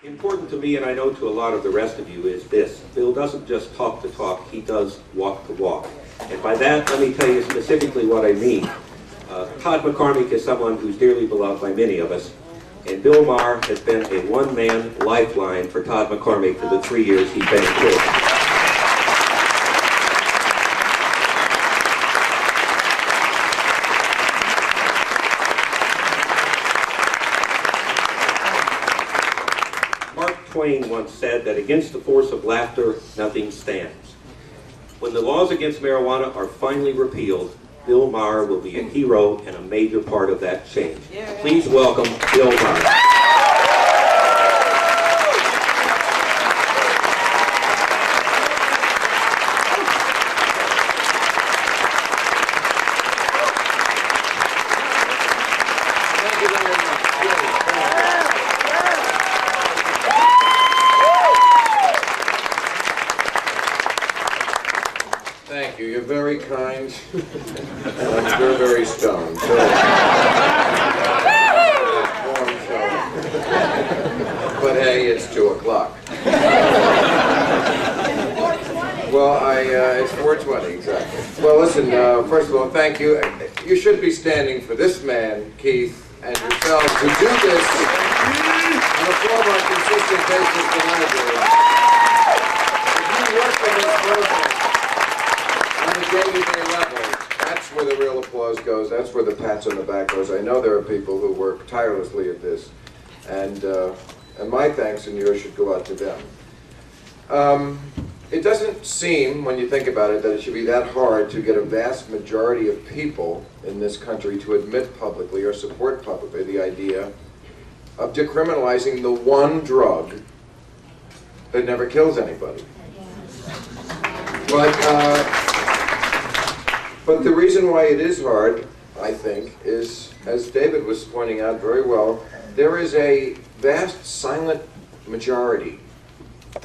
Important to me, and I know to a lot of the rest of you, is this. Bill doesn't just talk the talk, he does walk the walk. And by that, let me tell you specifically what I mean. Todd McCormick is someone who's dearly beloved by many of us, and Bill Maher has been a one-man lifeline for Todd McCormick for the 3 years he's been in prison. Mark Twain once said that against the force of laughter, nothing stands. When the laws against marijuana are finally repealed, Bill Maher will be a hero and a major part of that change. Please welcome Bill Maher. Thank you. You're very kind. And you're very stoned. So, warm show. But hey, it's 2 o'clock. Well, it's 4:20 exactly. Well, listen. First of all, thank you. You should be standing for this man, Keith, and yourselves who do this on a far more consistent basis than I do. If you work in this program on a day-to-day level, that's where the real applause goes. That's where the pats on the back goes. I know there are people who work tirelessly at this, and my thanks and yours should go out to them. It doesn't seem, when you think about it, that it should be that hard to get a vast majority of people in this country to admit publicly or support publicly the idea of decriminalizing the one drug that never kills anybody. But the reason why it is hard, I think, is, as David was pointing out very well, there is a vast silent majority,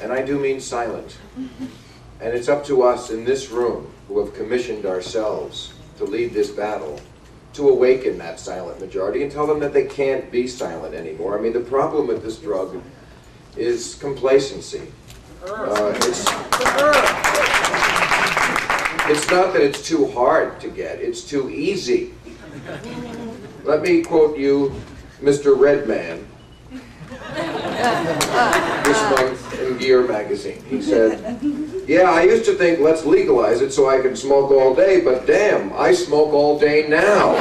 and I do mean silent. And it's up to us in this room, who have commissioned ourselves to lead this battle, to awaken that silent majority and tell them that they can't be silent anymore. I mean, the problem with this drug is complacency. It's not that it's too hard to get, it's too easy. Let me quote you, Mr. Redman, this month in Gear magazine. He said, "Yeah, I used to think let's legalize it so I can smoke all day, but damn, I smoke all day now."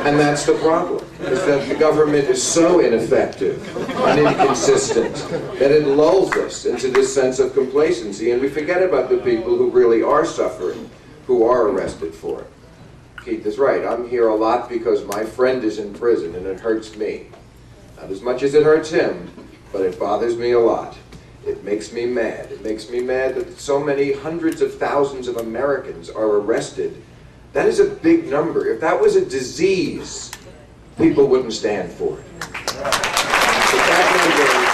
And that's the problem, is that the government is so ineffective and inconsistent that it lulls us into this sense of complacency, and we forget about the people who really are suffering, who are arrested for it. Keith is right. I'm here a lot because my friend is in prison and it hurts me. Not as much as it hurts him, but it bothers me a lot. It makes me mad. It makes me mad that so many hundreds of thousands of Americans are arrested. That is a big number. If that was a disease, people wouldn't stand for it. But back in the days,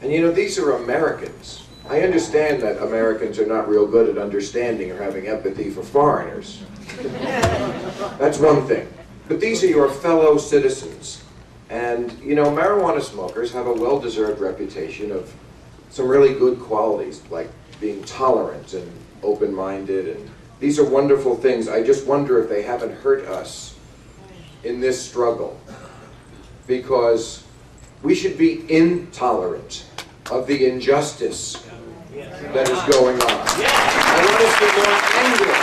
and you know, these are Americans. I understand that Americans are not real good at understanding or having empathy for foreigners. That's one thing. But these are your fellow citizens. And, you know, marijuana smokers have a well-deserved reputation of some really good qualities, like being tolerant and open-minded, and these are wonderful things. I just wonder if they haven't hurt us in this struggle, because we should be intolerant of the injustice that is going on. I want us to be more angry.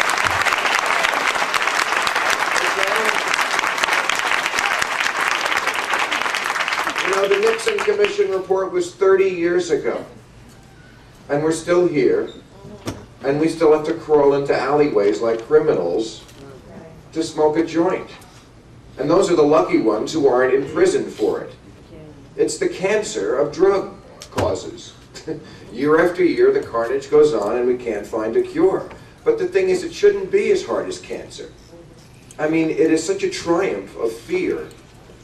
You know, the Nixon Commission report was 30 years ago, and we're still here, and we still have to crawl into alleyways like criminals to smoke a joint. And those are the lucky ones who aren't in prison for it. It's the cancer of drug causes. Year after year, the carnage goes on and we can't find a cure. But the thing is, it shouldn't be as hard as cancer. I mean, it is such a triumph of fear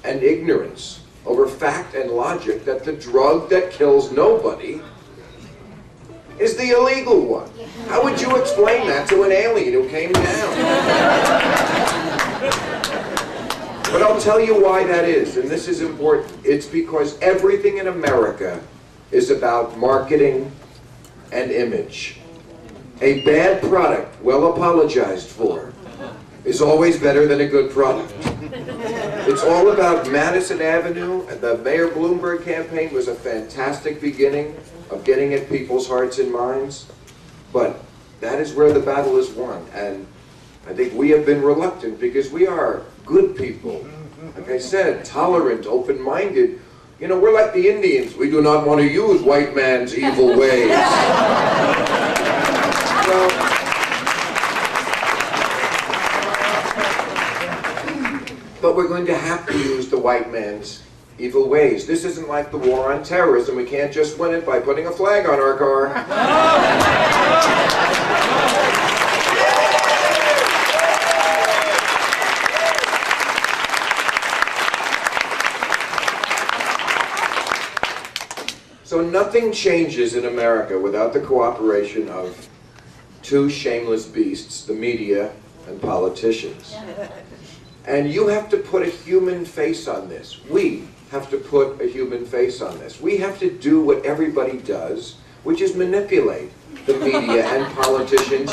and ignorance over fact and logic that the drug that kills nobody is the illegal one. How would you explain that to an alien who came down? But I'll tell you why that is, and this is important. It's because everything in America is about marketing and image. A bad product, well apologized for, is always better than a good product. It's all about Madison Avenue, and the Mayor Bloomberg campaign was a fantastic beginning of getting at people's hearts and minds, but that is where the battle is won, and I think we have been reluctant because we are good people. Like I said, tolerant, open-minded. You know, we're like the Indians. We do not want to use white man's evil ways. But we're going to have to use the white man's evil ways. This isn't like the war on terrorism. We can't just win it by putting a flag on our car. So nothing changes in America without the cooperation of two shameless beasts, the media and politicians. And you have to put a human face on this. We have to put a human face on this. We have to do what everybody does, which is manipulate the media and politicians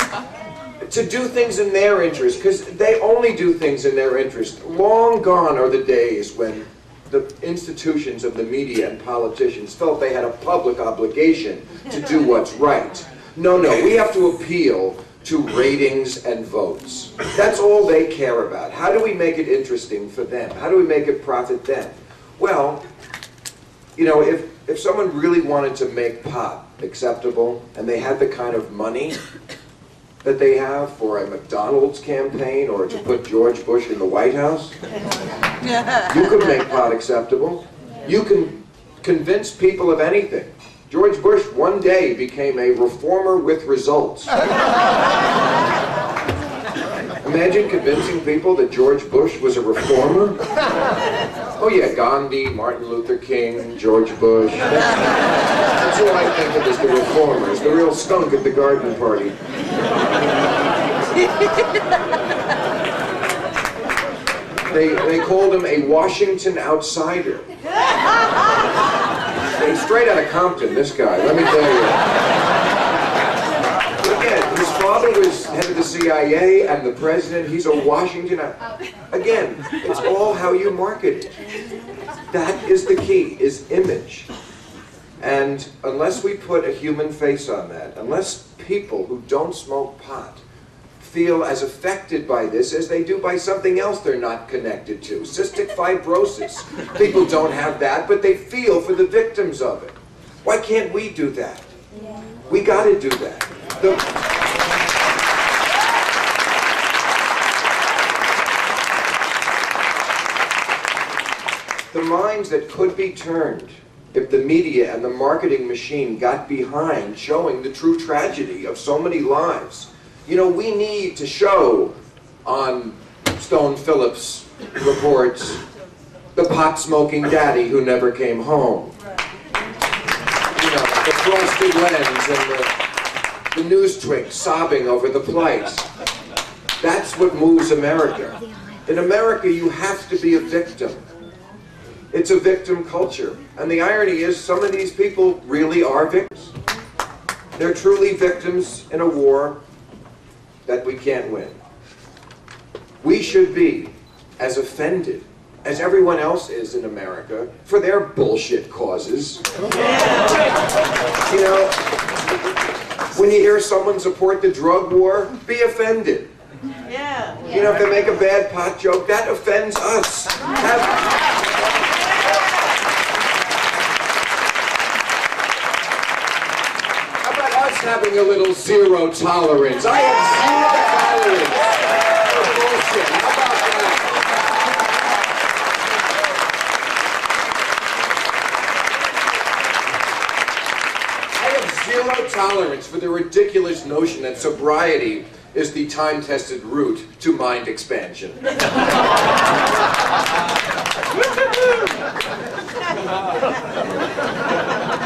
to do things in their interest, because they only do things in their interest. Long gone are the days when the institutions of the media and politicians felt they had a public obligation to do what's right. No, we have to appeal to ratings and votes. That's all they care about. How do we make it interesting for them? How do we make it profit them? Well, you know, if someone really wanted to make pot acceptable and they had the kind of money that they have for a McDonald's campaign or to put George Bush in the White House, you could make pot acceptable. You can convince people of anything. George Bush one day became a reformer with results. Imagine convincing people that George Bush was a reformer. Oh yeah, Gandhi, Martin Luther King, George Bush. That's who I think of as the reformers, the real skunk at the garden party. They called him a Washington outsider. He's straight out of Compton, this guy, let me tell you. But again, his father was head of the CIA and the president. He's a Washington. Again, it's all how you market it. That is the key, is image. And unless we put a human face on that, unless people who don't smoke pot feel as affected by this as they do by something else they're not connected to. Cystic fibrosis. People don't have that, but they feel for the victims of it. Why can't we do that? We got to do that. The minds that could be turned if the media and the marketing machine got behind showing the true tragedy of so many lives. You know, we need to show on Stone Phillips reports the pot-smoking daddy who never came home. You know, the frosted lens and the news twink sobbing over the plight. That's what moves America. In America, you have to be a victim. It's a victim culture. And the irony is, some of these people really are victims. They're truly victims in a war that we can't win. We should be as offended as everyone else is in America for their bullshit causes. You know, when you hear someone support the drug war, be offended. You know, if they make a bad pot joke, that offends us. Having a little zero tolerance. I have zero tolerance for bullshit. How about that? I have zero tolerance for the ridiculous notion that sobriety is the time-tested route to mind expansion.